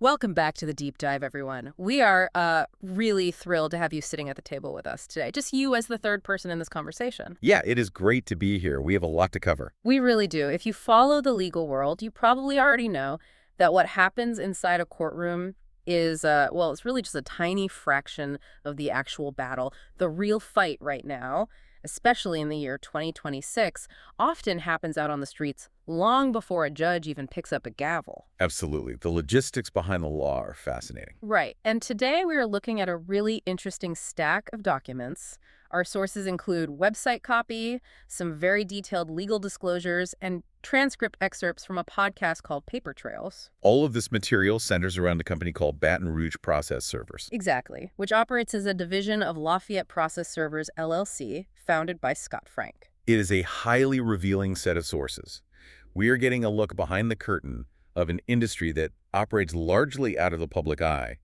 Welcome back to the deep dive, everyone. We are really thrilled to have you sitting at the table with us today. Just you as the third person in this conversation. Yeah, it is great to be here. We have a lot to cover. We really do. If you follow the legal world, you probably already know that what happens inside a courtroom is, well, it's really just a tiny fraction of the actual battle. The real fight right now, especially in the year 2026, often happens out on the streets long before a judge even picks up a gavel. Absolutely. The logistics behind the law are fascinating. Right. And today we are looking at a really interesting stack of documents. Our sources include website copy, some very detailed legal disclosures, and transcript excerpts from a podcast called Paper Trails. All of this material centers around a company called Baton Rouge Process Servers. Exactly, which operates as a division of Lafayette Process Servers, LLC, founded by Scott Frank. It is a highly revealing set of sources. We are getting a look behind the curtain of an industry that operates largely out of the public eye,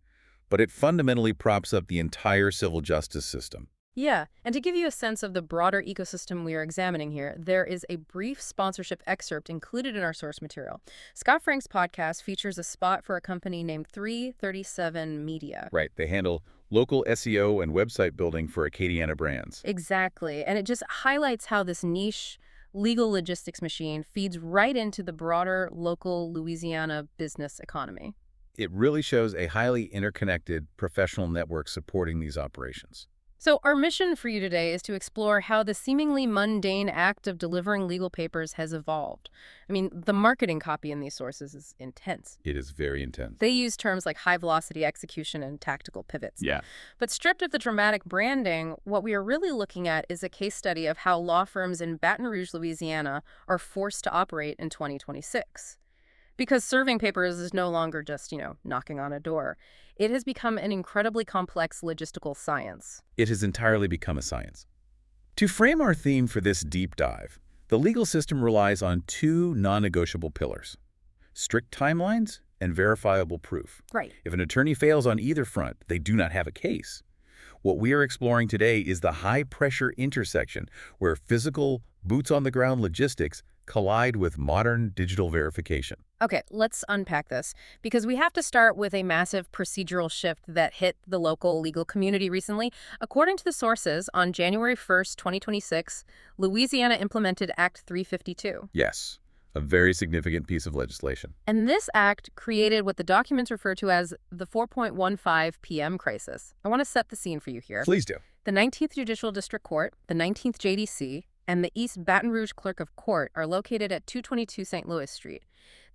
but it fundamentally props up the entire civil justice system. Yeah, and to give you a sense of the broader ecosystem we are examining here, there is a brief sponsorship excerpt included in our source material. Scott Frank's podcast features a spot for a company named 337 Media. Right. They handle local SEO and website building for Acadiana brands. Exactly, and it just highlights how this niche legal logistics machine feeds right into the broader local Louisiana business economy. It really shows a highly interconnected professional network supporting these operations. So our mission for you today is to explore how the seemingly mundane act of delivering legal papers has evolved. I mean, the marketing copy in these sources is intense. It is very intense. They use terms like high-velocity execution and tactical pivots. Yeah. But stripped of the dramatic branding, what we are really looking at is a case study of how law firms in Baton Rouge, Louisiana, are forced to operate in 2026. Because serving papers is no longer just, knocking on a door. It has become an incredibly complex logistical science. It has entirely become a science. To frame our theme for this deep dive, the legal system relies on two non-negotiable pillars: strict timelines and verifiable proof. Right. If an attorney fails on either front, they do not have a case. What we are exploring today is the high-pressure intersection where physical, boots-on-the-ground logistics collide with modern digital verification. Okay, let's unpack this, because we have to start with a massive procedural shift that hit the local legal community recently. According to the sources, on January 1st, 2026, Louisiana implemented Act 352. Yes, a very significant piece of legislation. And this act created what the documents refer to as the 4.15 p.m. crisis. I want to set the scene for you here. Please do. The 19th Judicial District Court, the 19th JDC, and the East Baton Rouge Clerk of Court are located at 222 St. Louis Street.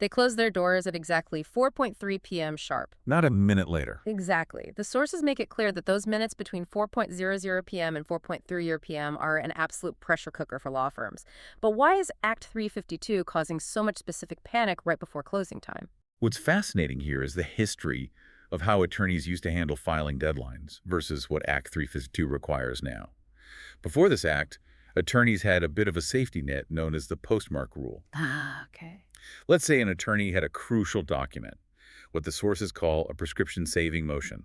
They closed their doors at exactly 4.3 p.m. sharp. Not a minute later. Exactly. The sources make it clear that those minutes between 4.00 p.m. and 4.30 p.m. are an absolute pressure cooker for law firms. But why is Act 352 causing so much specific panic right before closing time? What's fascinating here is the history of how attorneys used to handle filing deadlines versus what Act 352 requires now. Before this act, attorneys had a bit of a safety net known as the postmark rule. Okay. Let's say an attorney had a crucial document, what the sources call a prescription-saving motion.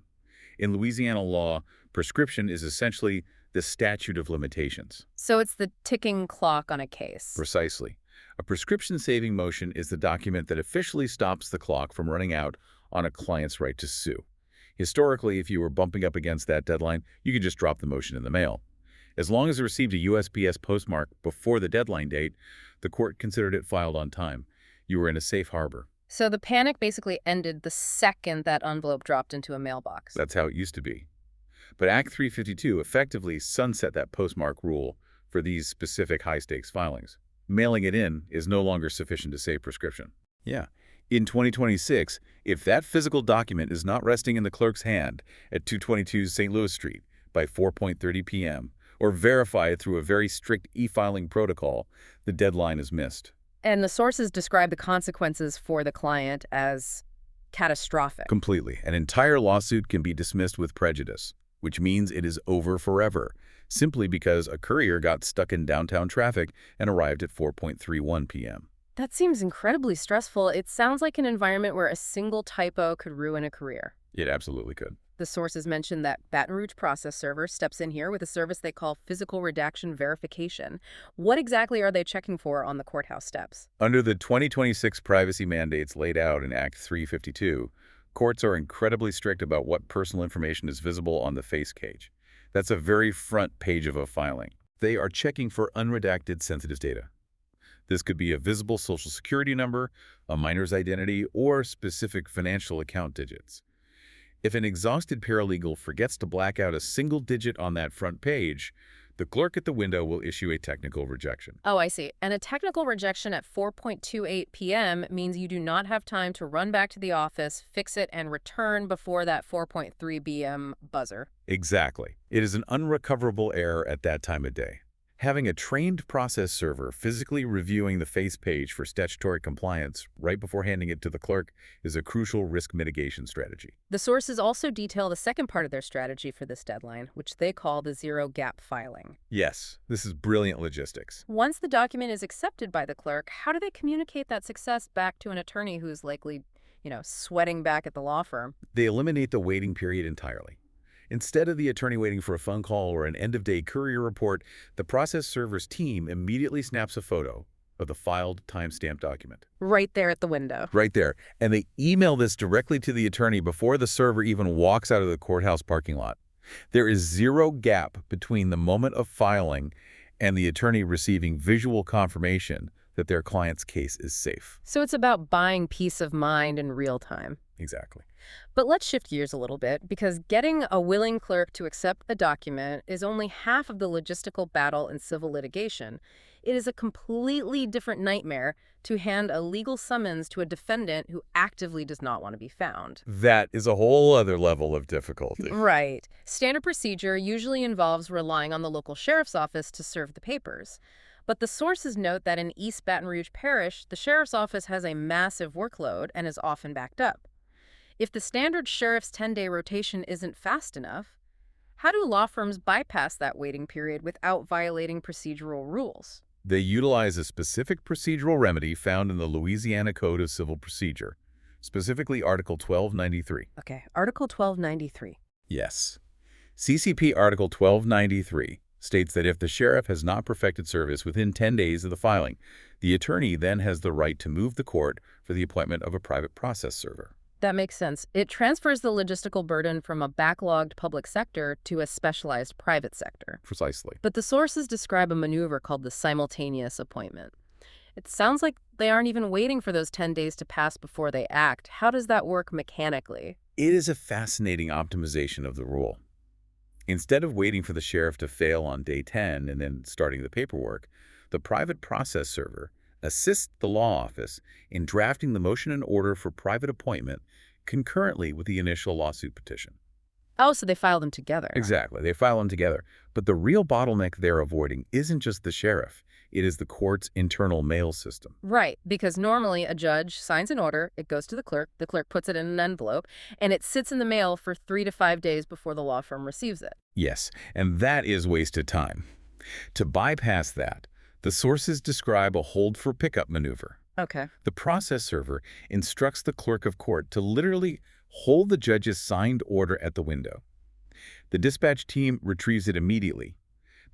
In Louisiana law, prescription is essentially the statute of limitations. So it's the ticking clock on a case. Precisely. A prescription-saving motion is the document that officially stops the clock from running out on a client's right to sue. Historically, if you were bumping up against that deadline, you could just drop the motion in the mail. As long as it received a USPS postmark before the deadline date, the court considered it filed on time. You were in a safe harbor. So the panic basically ended the second that envelope dropped into a mailbox. That's how it used to be. But Act 352 effectively sunset that postmark rule for these specific high-stakes filings. Mailing it in is no longer sufficient to save prescription. Yeah. In 2026, if that physical document is not resting in the clerk's hand at 222 St. Louis Street by 4.30 p.m., or verify it through a very strict e-filing protocol, the deadline is missed. And the sources describe the consequences for the client as catastrophic. Completely. An entire lawsuit can be dismissed with prejudice, which means it is over forever, simply because a courier got stuck in downtown traffic and arrived at 4.31 p.m. That seems incredibly stressful. It sounds like an environment where a single typo could ruin a career. It absolutely could. The sources mention that Baton Rouge Process Server steps in here with a service they call physical redaction verification. What exactly are they checking for on the courthouse steps? Under the 2026 privacy mandates laid out in Act 352, Courts are incredibly strict about what personal information is visible on the face cage. That's a very front page of a filing. They are checking for unredacted sensitive data. This could be a visible social security number, a minor's identity, or specific financial account digits. If an exhausted paralegal forgets to black out a single digit on that front page, the clerk at the window will issue a technical rejection. Oh, I see. And a technical rejection at 4:28 p.m. means you do not have time to run back to the office, fix it, and return before that 4:3 p.m. buzzer. Exactly. It is an unrecoverable error at that time of day. Having a trained process server physically reviewing the face page for statutory compliance right before handing it to the clerk is a crucial risk mitigation strategy. The sources also detail the second part of their strategy for this deadline, which they call the zero-gap filing. Yes, this is brilliant logistics. Once the document is accepted by the clerk, how do they communicate that success back to an attorney who's likely, sweating back at the law firm? They eliminate the waiting period entirely. Instead of the attorney waiting for a phone call or an end-of-day courier report, the process server's team immediately snaps a photo of the filed timestamped document. Right there at the window. Right there. And they email this directly to the attorney before the server even walks out of the courthouse parking lot. There is zero gap between the moment of filing and the attorney receiving visual confirmation that their client's case is safe. So it's about buying peace of mind in real time. Exactly. But let's shift gears a little bit, because getting a willing clerk to accept a document is only half of the logistical battle in civil litigation. It is a completely different nightmare to hand a legal summons to a defendant who actively does not want to be found. That is a whole other level of difficulty. Right. Standard procedure usually involves relying on the local sheriff's office to serve the papers. But the sources note that in East Baton Rouge Parish, the sheriff's office has a massive workload and is often backed up. If the standard sheriff's 10-day rotation isn't fast enough, how do law firms bypass that waiting period without violating procedural rules? They utilize a specific procedural remedy found in the Louisiana Code of Civil Procedure, specifically Article 1293. Okay, Article 1293. Yes. CCP Article 1293 states that if the sheriff has not perfected service within 10 days of the filing, the attorney then has the right to move the court for the appointment of a private process server. That makes sense. It transfers the logistical burden from a backlogged public sector to a specialized private sector. Precisely. But the sources describe a maneuver called the simultaneous appointment. It sounds like they aren't even waiting for those 10 days to pass before they act. How does that work mechanically? It is a fascinating optimization of the rule. Instead of waiting for the sheriff to fail on day 10 and then starting the paperwork, the private process server assists the law office in drafting the motion and order for private appointment concurrently with the initial lawsuit petition. Oh, so they file them together. Exactly. They file them together. But the real bottleneck they're avoiding isn't just the sheriff. It is the court's internal mail system. Right, because normally a judge signs an order, it goes to the clerk puts it in an envelope, and it sits in the mail for 3 to 5 days before the law firm receives it. Yes, and that is wasted time. To bypass that, the sources describe a hold for pickup maneuver. Okay. The process server instructs the clerk of court to literally hold the judge's signed order at the window. The dispatch team retrieves it immediately.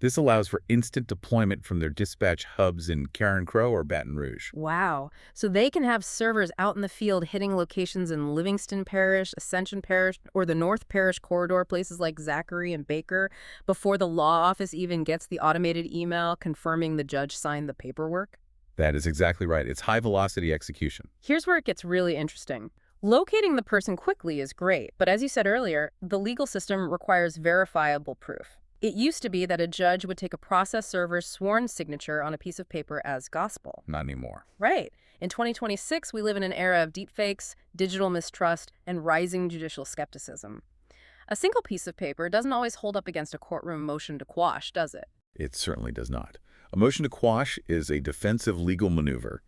This allows for instant deployment from their dispatch hubs in Karen Crow or Baton Rouge. Wow. So they can have servers out in the field hitting locations in Livingston Parish, Ascension Parish, or the North Parish corridor, places like Zachary and Baker, before the law office even gets the automated email confirming the judge signed the paperwork? That is exactly right. It's high-velocity execution. Here's where it gets really interesting. Locating the person quickly is great, but as you said earlier, the legal system requires verifiable proof. It used to be that a judge would take a process server's sworn signature on a piece of paper as gospel. Not anymore. Right. In 2026, we live in an era of deepfakes, digital mistrust, and rising judicial skepticism. A single piece of paper doesn't always hold up against a courtroom motion to quash, does it? It certainly does not. A motion to quash is a defensive legal maneuver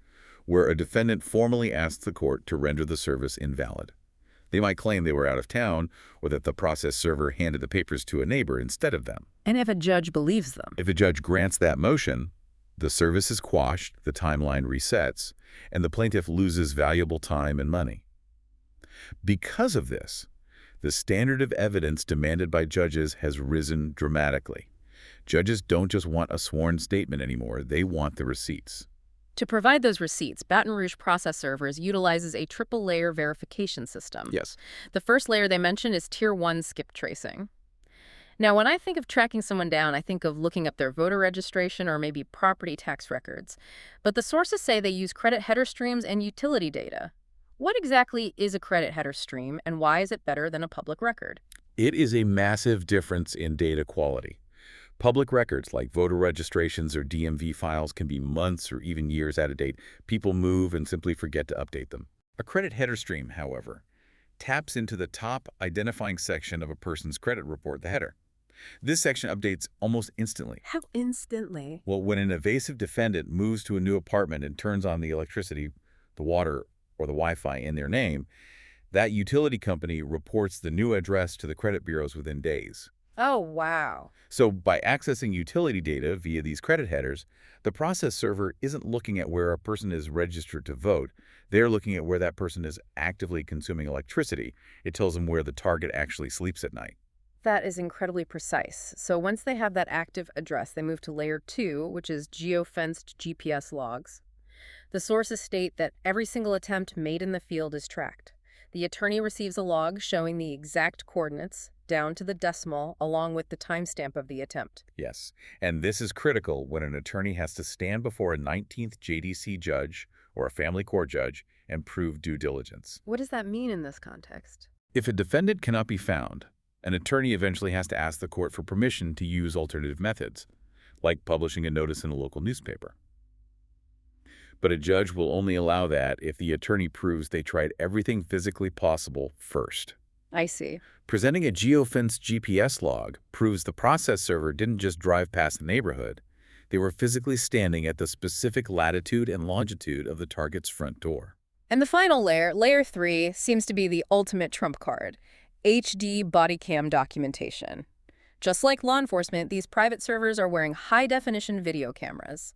where a defendant formally asks the court to render the service invalid. They might claim they were out of town or that the process server handed the papers to a neighbor instead of them. And if a judge believes them? If a judge grants that motion, the service is quashed, the timeline resets, and the plaintiff loses valuable time and money. Because of this, the standard of evidence demanded by judges has risen dramatically. Judges don't just want a sworn statement anymore, they want the receipts. To provide those receipts, Baton Rouge Process Servers utilizes a triple-layer verification system. Yes. The first layer they mention is Tier 1 skip tracing. Now, when I think of tracking someone down, I think of looking up their voter registration or maybe property tax records. But the sources say they use credit header streams and utility data. What exactly is a credit header stream, and why is it better than a public record? It is a massive difference in data quality. Public records like voter registrations or DMV files can be months or even years out of date. People move and simply forget to update them. A credit header stream, however, taps into the top identifying section of a person's credit report, the header. This section updates almost instantly. How instantly? Well, when an evasive defendant moves to a new apartment and turns on the electricity, the water, or the Wi-Fi in their name, that utility company reports the new address to the credit bureaus within days. Oh, wow. So by accessing utility data via these credit headers, the process server isn't looking at where a person is registered to vote. They're looking at where that person is actively consuming electricity. It tells them where the target actually sleeps at night. That is incredibly precise. So once they have that active address, they move to layer 2, which is geofenced GPS logs. The sources state that every single attempt made in the field is tracked. The attorney receives a log showing the exact coordinates, down to the decimal, along with the timestamp of the attempt. Yes, and this is critical when an attorney has to stand before a 19th JDC judge or a family court judge and prove due diligence. What does that mean in this context? If a defendant cannot be found, an attorney eventually has to ask the court for permission to use alternative methods, like publishing a notice in a local newspaper. But a judge will only allow that if the attorney proves they tried everything physically possible first. I see. Presenting a geofenced GPS log proves the process server didn't just drive past the neighborhood. They were physically standing at the specific latitude and longitude of the target's front door. And the final layer, layer 3, seems to be the ultimate trump card: HD body cam documentation. Just like law enforcement, these private servers are wearing high-definition video cameras.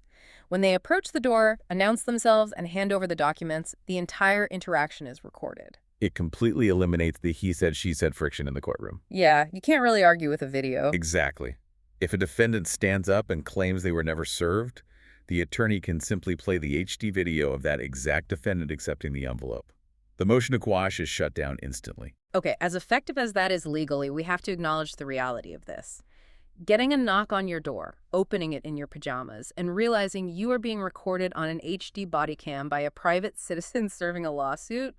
When they approach the door, announce themselves, and hand over the documents, the entire interaction is recorded. It completely eliminates the he said, she said friction in the courtroom. Yeah, you can't really argue with a video. Exactly. If a defendant stands up and claims they were never served, the attorney can simply play the HD video of that exact defendant accepting the envelope. The motion to quash is shut down instantly. Okay, as effective as that is legally, we have to acknowledge the reality of this. Getting a knock on your door, opening it in your pajamas, and realizing you are being recorded on an HD body cam by a private citizen serving a lawsuit,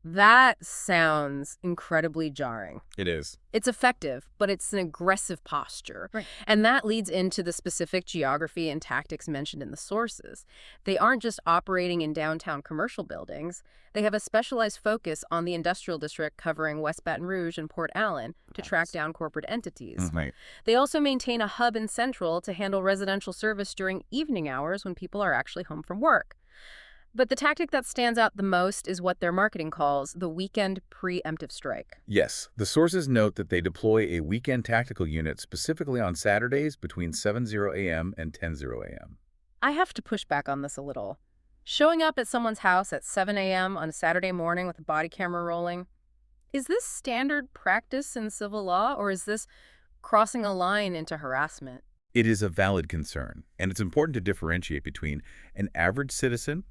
that sounds incredibly jarring. It is. It's effective, but it's an aggressive posture. Right. And that leads into the specific geography and tactics mentioned in the sources. They aren't just operating in downtown commercial buildings. They have a specialized focus on the industrial district covering West Baton Rouge and Port Allen to track down corporate entities. Right. They also maintain a hub in Central to handle residential service during evening hours when people are actually home from work. But the tactic that stands out the most is what their marketing calls the weekend preemptive strike. Yes, the sources note that they deploy a weekend tactical unit specifically on Saturdays between 7:00 a.m. and 10:00 a.m. I have to push back on this a little. Showing up at someone's house at 7 a.m. on a Saturday morning with a body camera rolling, is this standard practice in civil law, or is this crossing a line into harassment? It is a valid concern, and it's important to differentiate between an average citizen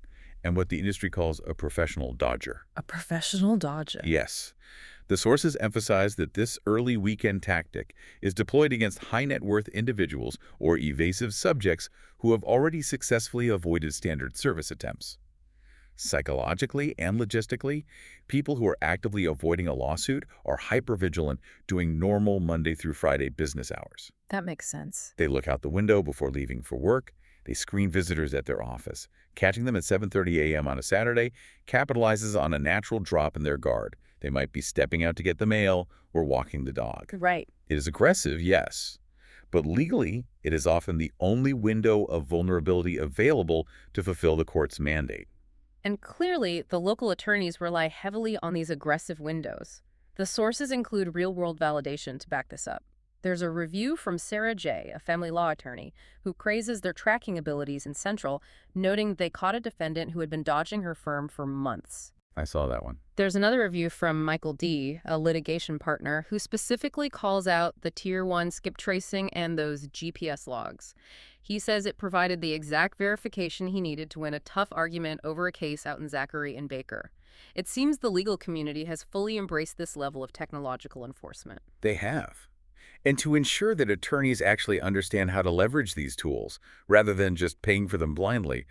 and what the industry calls a professional dodger. A professional dodger. Yes. The sources emphasize that this early weekend tactic is deployed against high-net-worth individuals or evasive subjects who have already successfully avoided standard service attempts. Psychologically and logistically, people who are actively avoiding a lawsuit are hypervigilant doing normal Monday through Friday business hours. That makes sense. They look out the window before leaving for work. They screen visitors at their office. Catching them at 7:30 a.m. on a Saturday capitalizes on a natural drop in their guard. They might be stepping out to get the mail or walking the dog. Right. It is aggressive, yes, but legally, it is often the only window of vulnerability available to fulfill the court's mandate. And clearly, the local attorneys rely heavily on these aggressive windows. The sources include real-world validation to back this up. There's a review from Sarah J., a family law attorney, who praises their tracking abilities in Central, noting they caught a defendant who had been dodging her firm for months. I saw that one. There's another review from Michael D., a litigation partner, who specifically calls out the Tier 1 skip tracing and those GPS logs. He says it provided the exact verification he needed to win a tough argument over a case out in Zachary and Baker. It seems the legal community has fully embraced this level of technological enforcement. They have. And to ensure that attorneys actually understand how to leverage these tools, rather than just paying for them blindly,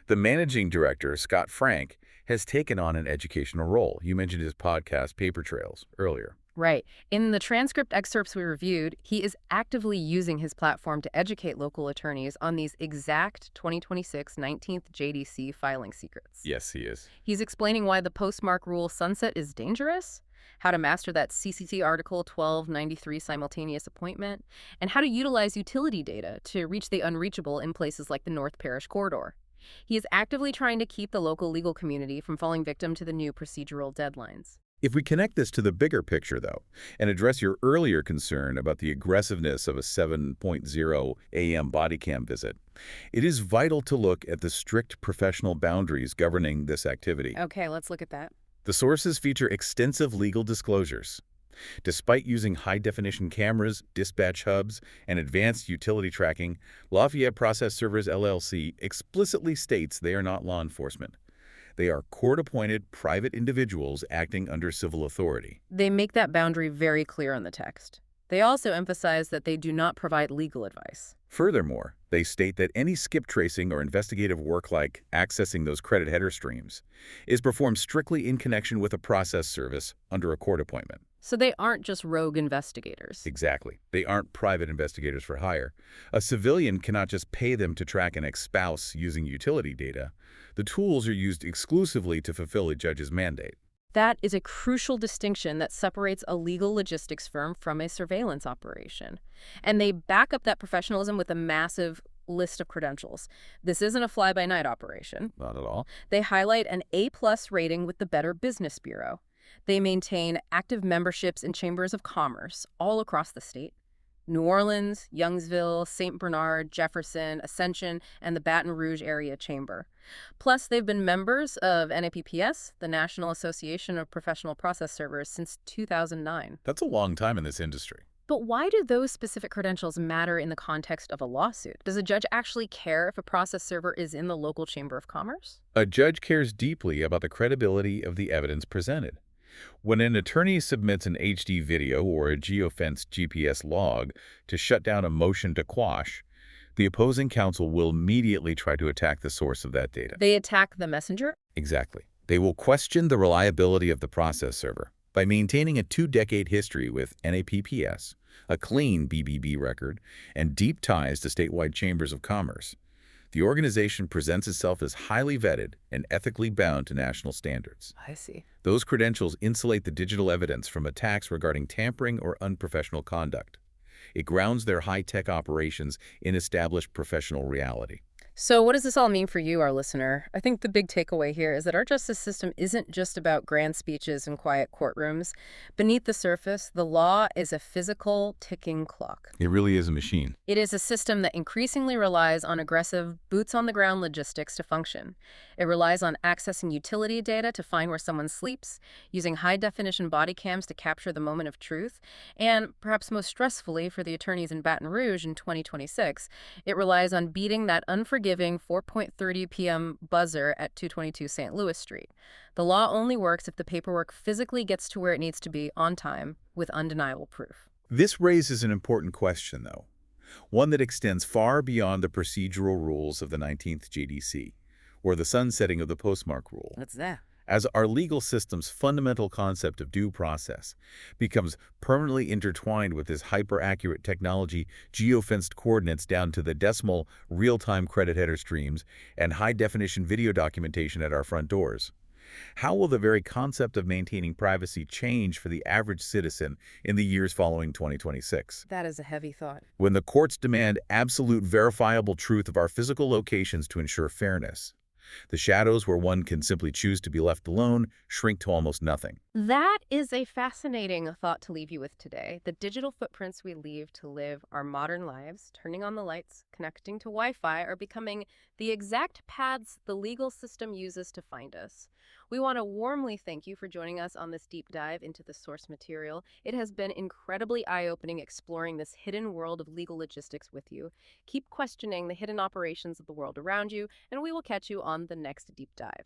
the managing director, Scott Frank, has taken on an educational role. You mentioned his podcast, Paper Trails, earlier. Right. In the transcript excerpts we reviewed, he is actively using his platform to educate local attorneys on these exact 2026 19th JDC filing secrets. Yes, he is. He's explaining why the postmark rule sunset is dangerous, how to master that CCP Article 1293 simultaneous appointment, and how to utilize utility data to reach the unreachable in places like the North Parish Corridor. He is actively trying to keep the local legal community from falling victim to the new procedural deadlines. If we connect this to the bigger picture, though, and address your earlier concern about the aggressiveness of a 7.0 a.m. body cam visit, it is vital to look at the strict professional boundaries governing this activity. Okay, let's look at that. The sources feature extensive legal disclosures. Despite using high-definition cameras, dispatch hubs, and advanced utility tracking, Lafayette Process Servers LLC explicitly states they are not law enforcement. They are court-appointed private individuals acting under civil authority. They make that boundary very clear in the text. They also emphasize that they do not provide legal advice. Furthermore, they state that any skip tracing or investigative work like accessing those credit header streams is performed strictly in connection with a process service under a court appointment. So they aren't just rogue investigators. Exactly. They aren't private investigators for hire. A civilian cannot just pay them to track an ex-spouse using utility data. The tools are used exclusively to fulfill a judge's mandate. That is a crucial distinction that separates a legal logistics firm from a surveillance operation. And they back up that professionalism with a massive list of credentials. This isn't a fly-by-night operation. Not at all. They highlight an A-plus rating with the Better Business Bureau. They maintain active memberships in chambers of commerce all across the state. New Orleans, Youngsville, St. Bernard, Jefferson, Ascension, and the Baton Rouge Area Chamber. Plus, they've been members of NAPPS, the National Association of Professional Process Servers, since 2009. That's a long time in this industry. But why do those specific credentials matter in the context of a lawsuit? Does a judge actually care if a process server is in the local chamber of commerce? A judge cares deeply about the credibility of the evidence presented. When an attorney submits an HD video or a geofenced GPS log to shut down a motion to quash, the opposing counsel will immediately try to attack the source of that data. They attack the messenger? Exactly. They will question the reliability of the process server by maintaining a 2-decade history with NAPPS, a clean BBB record, and deep ties to statewide chambers of commerce. The organization presents itself as highly vetted and ethically bound to national standards. I see. Those credentials insulate the digital evidence from attacks regarding tampering or unprofessional conduct. It grounds their high-tech operations in established professional reality. So what does this all mean for you, our listener? I think the big takeaway here is that our justice system isn't just about grand speeches and quiet courtrooms. Beneath the surface, the law is a physical, ticking clock. It really is a machine. It is a system that increasingly relies on aggressive, boots-on-the-ground logistics to function. It relies on accessing utility data to find where someone sleeps, using high-definition body cams to capture the moment of truth, and, perhaps most stressfully for the attorneys in Baton Rouge in 2026, it relies on beating that unforgiving 4:30 p.m. buzzer at 222 St. Louis Street. The law only works if the paperwork physically gets to where it needs to be on time with undeniable proof. This raises an important question, though, one that extends far beyond the procedural rules of the 19th JDC, or the sunsetting of the postmark rule. What's that? As our legal system's fundamental concept of due process becomes permanently intertwined with this hyper-accurate technology, geofenced coordinates down to the decimal, real-time credit header streams, and high-definition video documentation at our front doors. How will the very concept of maintaining privacy change for the average citizen in the years following 2026? That is a heavy thought. When the courts demand absolute verifiable truth of our physical locations to ensure fairness, the shadows where one can simply choose to be left alone shrink to almost nothing. That is a fascinating thought to leave you with today. The digital footprints we leave to live our modern lives, turning on the lights, connecting to Wi-Fi, are becoming the exact paths the legal system uses to find us. We want to warmly thank you for joining us on this deep dive into the source material. It has been incredibly eye-opening exploring this hidden world of legal logistics with you. Keep questioning the hidden operations of the world around you, and we will catch you on the next deep dive.